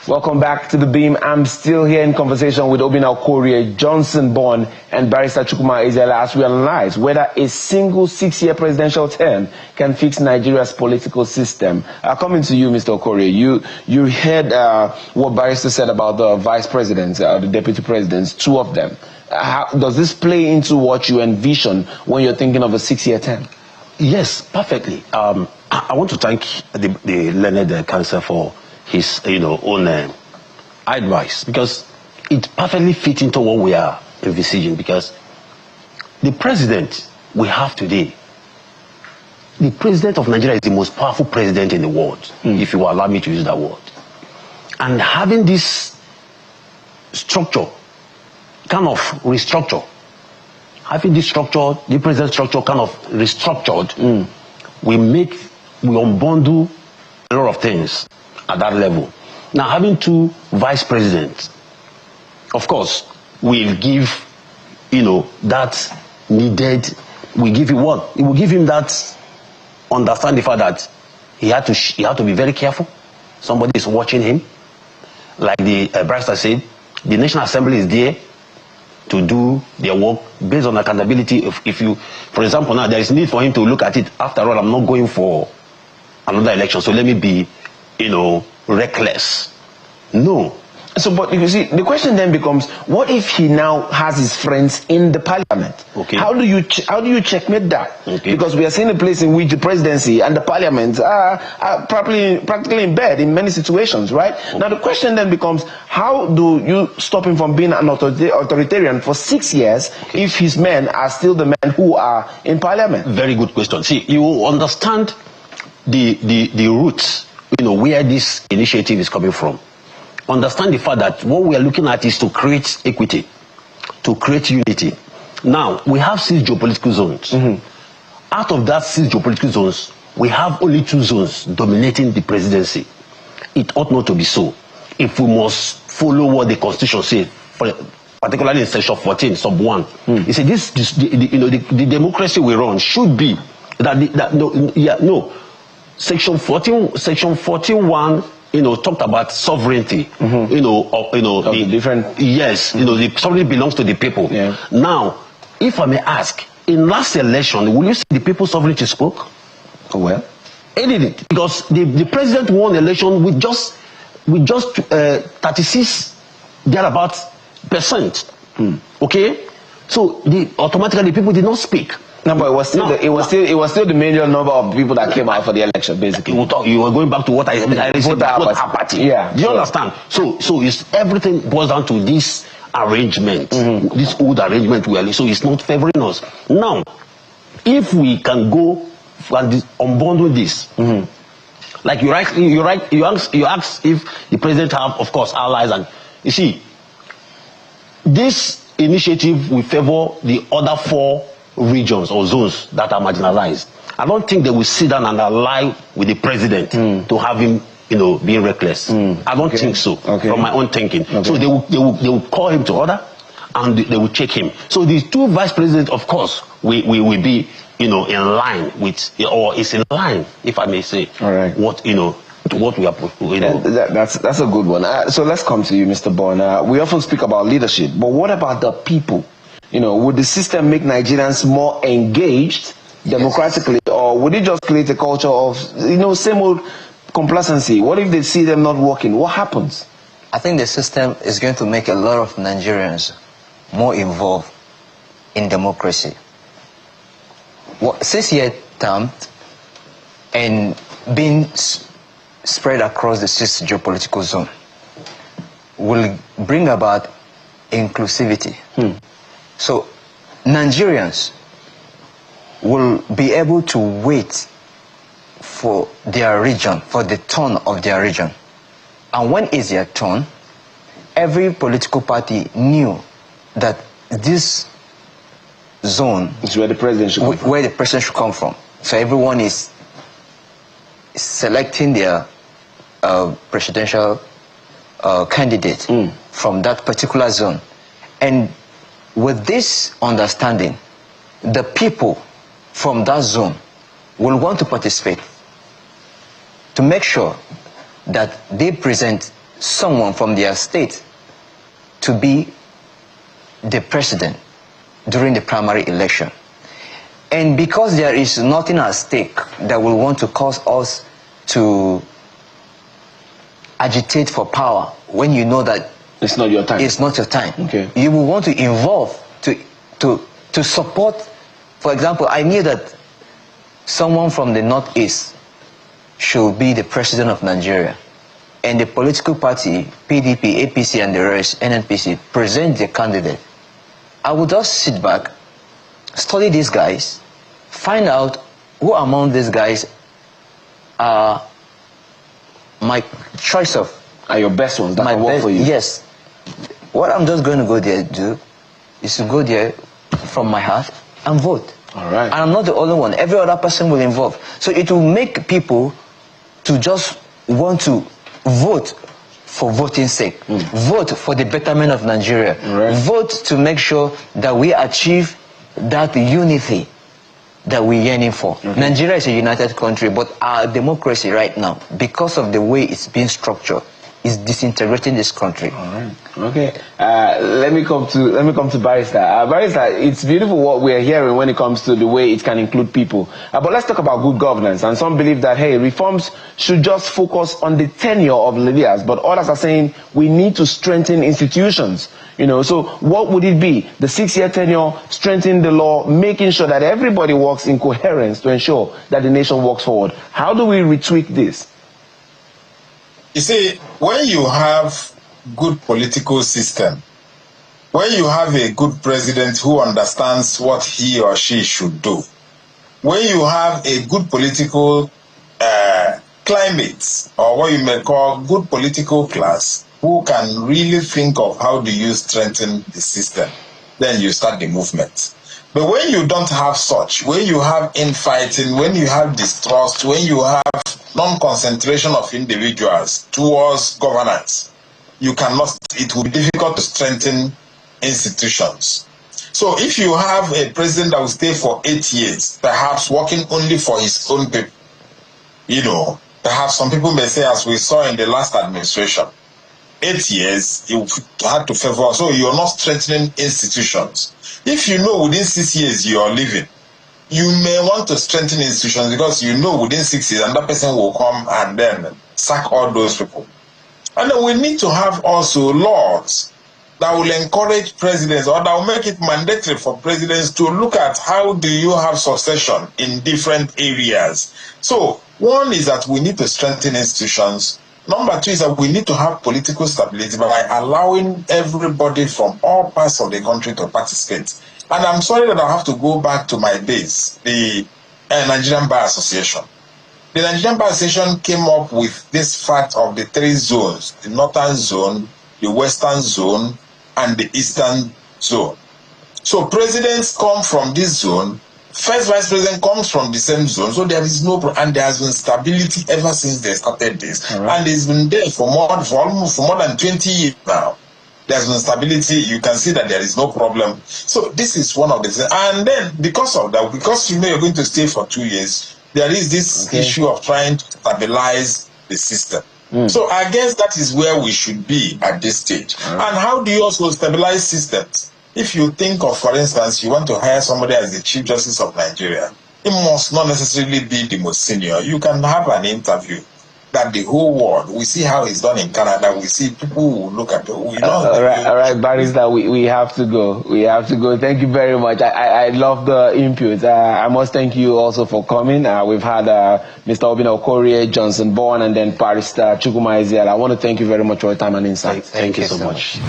Welcome back to The Beam. I'm still here in conversation with Obinna Okorie, Johnson Born, and Barrister Chukwuma Ezela as we analyze whether a single 6-year presidential term can fix Nigeria's political system. Coming to you, Mr. Okorie, you heard what Barrister said about the vice presidents, the deputy presidents, 2 of them. How does this play into what you envision when you're thinking of a 6-year term? Yes, perfectly. I want to thank the learned counsel for his own advice, because it perfectly fits into what we are envisaging. Because the president we have today, the president of Nigeria is the most powerful president in the world, if you will allow me to use that word. And having this structure, kind of restructure, having this structure, the president structure kind of restructured, we unbundle a lot of things at that level. Now, having 2 vice presidents, of course, will give, that needed, we give him what? It will give him that understand the fact that he had to be very careful. Somebody is watching him. Like the barrister said, the National Assembly is there to do their work based on accountability. If you, for example, now there is need for him to look at it. After all, I'm not going for another election, so let me be reckless. No. So, but you see, the question then becomes, what if he now has his friends in the parliament? Okay. How do you checkmate that? Okay. Because we are seeing a place in which the presidency and the parliament are practically in bed in many situations, right? Okay. Now the question then becomes, how do you stop him from being an authoritarian for 6 years if his men are still the men who are in parliament? Very good question. See, you understand the roots, where this initiative is coming from. Understand the fact that what we are looking at is to create equity, to create unity. Now, we have 6 geopolitical zones. Out of that 6 geopolitical zones, we have only 2 zones dominating the presidency. It ought not to be so. If we must follow what the Constitution says, particularly in Section 14, Sub 1, it says the democracy we run should be Section 14.1, talked about sovereignty, the different... Yes, the sovereignty belongs to the people. Yeah. Now, if I may ask, in last election, will you say the people's sovereignty spoke? Oh, well, It didn't, because the president won the election with just 36 thereabouts %. Okay, so automatically people did not speak. No, but it was still the major number of people that came out for the election, basically. You were going back to what I said about our party. Yeah. Do you understand? So it's everything boils down to this arrangement, this old arrangement so it's not favoring us. Now, if we can go and unbundle this, like you ask if the president have, of course, allies, and you see, this initiative will favor the other 4 regions or zones that are marginalized. I don't think they will sit down and ally with the president to have him, being reckless. I don't think so, from my own thinking. So they will call him to order, and they will check him. So the 2 vice presidents, of course, will be, in line with, or is in line, if I may say, what we are. That's a good one. So let's come to you, Mr. Born. We often speak about leadership, but what about the people? Would the system make Nigerians more engaged democratically, or would it just create a culture of, same old complacency? What if they see them not working? What happens? I think the system is going to make a lot of Nigerians more involved in democracy. 6-year term and being spread across the 6 geopolitical zone will bring about inclusivity. So Nigerians will be able to wait for their region, for the turn of their region. And when it's their turn, every political party knew that this zone is where the president should come from. So everyone is selecting their presidential candidate from that particular zone. And with this understanding, the people from that zone will want to participate to make sure that they present someone from their state to be the president during the primary election. And because there is nothing at stake that will want to cause us to agitate for power when you know that it's not your time. It's not your time. Okay. You will want to involve to support. For example, I knew that someone from the Northeast should be the president of Nigeria. And the political party, PDP, APC, and the rest, NNPC, present the candidate. I would just sit back, study these guys, find out who among these guys are my choice of... Are your best ones that my can work for you? Yes. What I'm just going to go there do is to go there from my heart and vote. All right. And I'm not the only one. Every other person will involve. So it will make people to just want to vote for voting's sake. Vote for the betterment of Nigeria. Right. Vote to make sure that we achieve that unity that we're yearning for. Nigeria is a united country, but our democracy right now, because of the way it's being structured, is disintegrating this country. All right. Okay. Let me come to Barrister. Barrister, it's beautiful what we're hearing when it comes to the way it can include people. But let's talk about good governance. And some believe that, hey, reforms should just focus on the tenure of leaders. But others are saying we need to strengthen institutions. You know, so what would it be? The 6-year tenure, strengthening the law, making sure that everybody works in coherence to ensure that the nation walks forward. How do we retweak this? You see, when you have good political system, when you have a good president who understands what he or she should do, when you have a good political climate, or what you may call good political class, who can really think of how do you strengthen the system, then you start the movement. But when you don't have such, when you have infighting, when you have distrust, when you have non-concentration of individuals towards governance, you cannot, it will be difficult to strengthen institutions. So if you have a president that will stay for 8 years, perhaps working only for his own people, you know, perhaps some people may say, as we saw in the last administration, 8 years, you had to favor, so you're not strengthening institutions. If you know within 6 years you are leaving, you may want to strengthen institutions because you know within 6 years another person will come and then sack all those people. And then we need to have also laws that will encourage presidents, or that will make it mandatory for presidents to look at how do you have succession in different areas. So one is that we need to strengthen institutions. Number two is that we need to have political stability by allowing everybody from all parts of the country to participate. And I'm sorry that I have to go back to my days, the Nigerian Bar Association. The Nigerian Bar Association came up with this fact of the 3 zones, the northern zone, the western zone, and the eastern zone. So presidents come from this zone, first vice president comes from the same zone, so there is no problem, and there has been stability ever since they started this. Right. And it's been there for more than 20 years now. There's been stability, you can see that there is no problem. So this is one of the things. And then because of that, because you know you're going to stay for 2 years, there is this issue of trying to stabilize the system. So I guess that is where we should be at this stage. And how do you also stabilize systems? If you think of, for instance, you want to hire somebody as the Chief Justice of Nigeria, it must not necessarily be the most senior. You can have an interview that the whole world, we see how it's done in Canada, we see people who look at it. All right, Barrister, we have to go. We have to go. Thank you very much. I love the input. I must thank you also for coming. We've had Mr. Obina Okorie, Johnson Born, and then Barrister Chukwuma Ezeala. I want to thank you very much for your time and insight. Thank you so much.